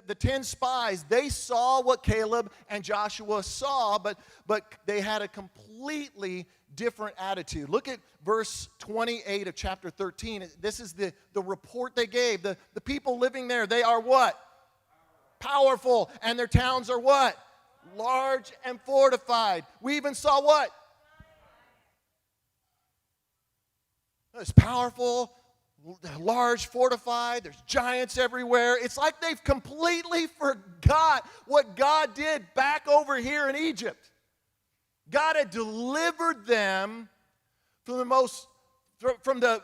The 10 spies, they saw what Caleb and Joshua saw, but they had a completely different attitude. Look at verse 28 of chapter 13. This is the report they gave. The people living there, they are what? Powerful. And their towns are what? Large and fortified. We even saw what? It's powerful, large, fortified. There's giants everywhere. It's like they've completely forgot what God did back over here in Egypt. God had delivered them from the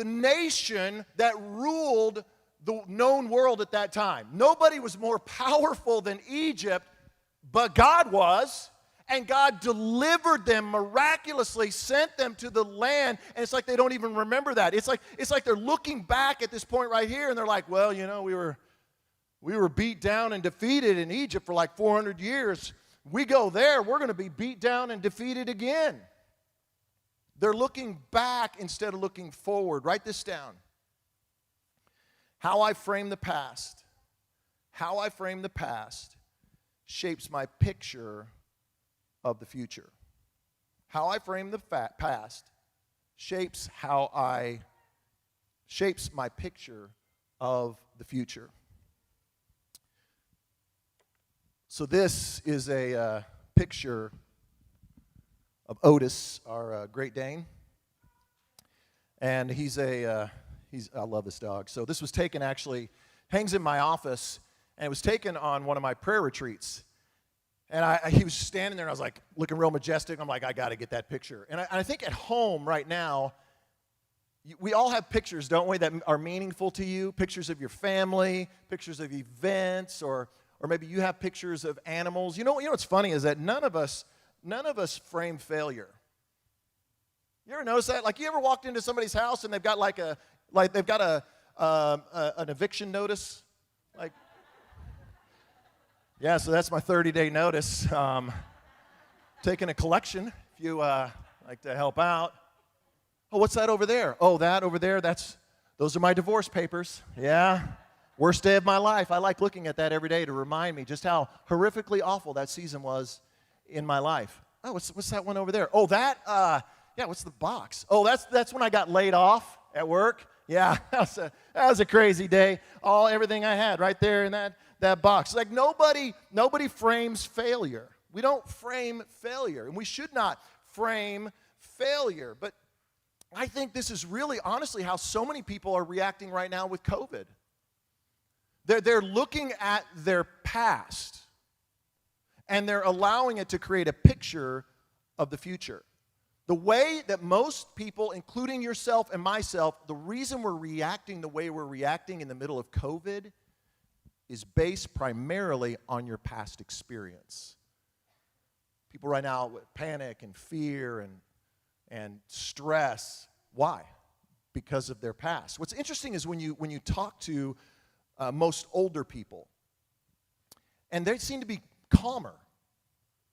nation that ruled the known world at that time. Nobody was more powerful than Egypt, but God was. And God delivered them miraculously, sent them to the land, and it's like they don't even remember that. It's like they're looking back at this point right here, and they're like, well, you know, we were beat down and defeated in Egypt for like 400 years. We go there, we're going to be beat down and defeated again. They're looking back instead of looking forward. Write this down. How I frame the past shapes my picture of the future. How I frame the past shapes my picture of the future. So this is a picture of Otis, our Great Dane, and I love this dog. So this was taken, actually hangs in my office, and it was taken on one of my prayer retreats. And he was standing there, and I was like, looking real majestic. I'm like, I got to get that picture. And I think at home right now, we all have pictures, don't we, that are meaningful to you? Pictures of your family, pictures of events, or maybe you have pictures of animals. You know what's funny is that none of us frame failure. You ever notice that? Like, you ever walked into somebody's house and they've got an eviction notice, like. Yeah, so that's my 30-day notice. Taking a collection if you like to help out. Oh, what's that over there? Oh, that over there, those are my divorce papers. Yeah, worst day of my life. I like looking at that every day to remind me just how horrifically awful that season was in my life. Oh, what's that one over there? Oh, what's the box? Oh, that's when I got laid off at work. Yeah, that was a crazy day. Everything I had right there in that box. Like nobody frames failure. We don't frame failure, and we should not frame failure. But I think this is really, honestly, how so many people are reacting right now with COVID. They're looking at their past, and they're allowing it to create a picture of the future. The way that most people, including yourself and myself, the reason we're reacting the way we're reacting in the middle of COVID is based primarily on your past experience. People right now with panic and fear and stress. Why? Because of their past. What's interesting is when you talk to most older people, and they seem to be calmer.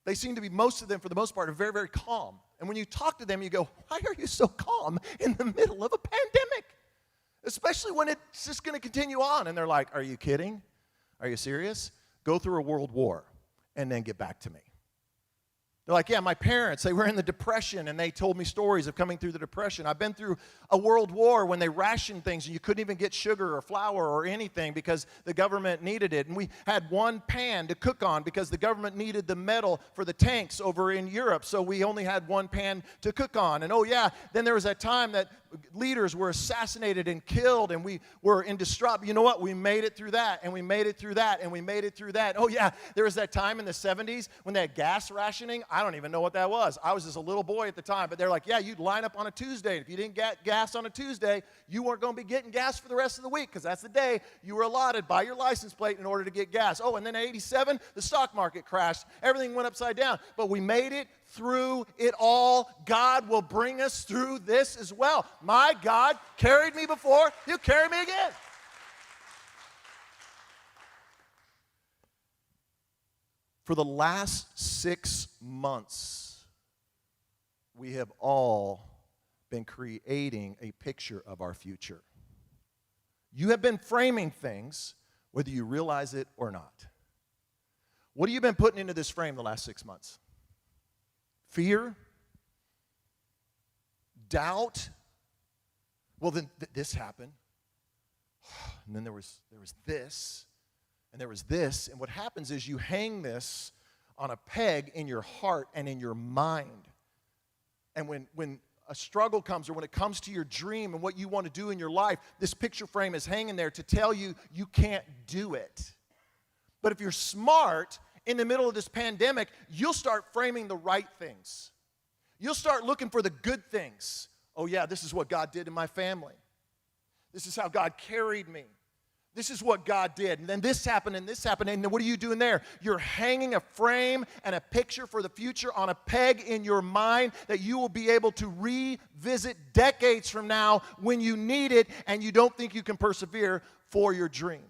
They seem to be, most of them, for the most part, are very, very calm. And when you talk to them, you go, why are you so calm in the middle of a pandemic? Especially when it's just going to continue on. And they're like, are you kidding? Are you serious? Go through a world war and then get back to me. They're like, yeah, my parents, they were in the Depression, and they told me stories of coming through the Depression. I've been through a world war when they rationed things, and you couldn't even get sugar or flour or anything because the government needed it. And we had one pan to cook on because the government needed the metal for the tanks over in Europe, so we only had one pan to cook on. And oh yeah, then there was that time that leaders were assassinated and killed, and we were in distraught. But you know what? We made it through that, and we made it through that, and we made it through that. Oh yeah, there was that time in the 70s when they had gas rationing. I don't even know what that was. I was just a little boy at the time, but they're like, yeah, you'd line up on a Tuesday. If you didn't get gas on a Tuesday, you weren't going to be getting gas for the rest of the week because that's the day you were allotted by your license plate in order to get gas. Oh, and then in 87, the stock market crashed. Everything went upside down, but we made it through it all. God will bring us through this as well. My God carried me before, He'll carry me again. For the last 6 months, we have all been creating a picture of our future. You have been framing things whether you realize it or not. What have you been putting into this frame the last 6 months? Fear? Doubt? Well, then this happened. And then there was this, and there was this. And what happens is you hang this on a peg in your heart and in your mind. And when a struggle comes, or when it comes to your dream and what you want to do in your life, this picture frame is hanging there to tell you you can't do it. But if you're smart, in the middle of this pandemic, you'll start framing the right things. You'll start looking for the good things. Oh yeah, this is what God did in my family. This is how God carried me. This is what God did. And then this happened, and this happened. And then what are you doing there? You're hanging a frame and a picture for the future on a peg in your mind that you will be able to revisit decades from now when you need it and you don't think you can persevere for your dream.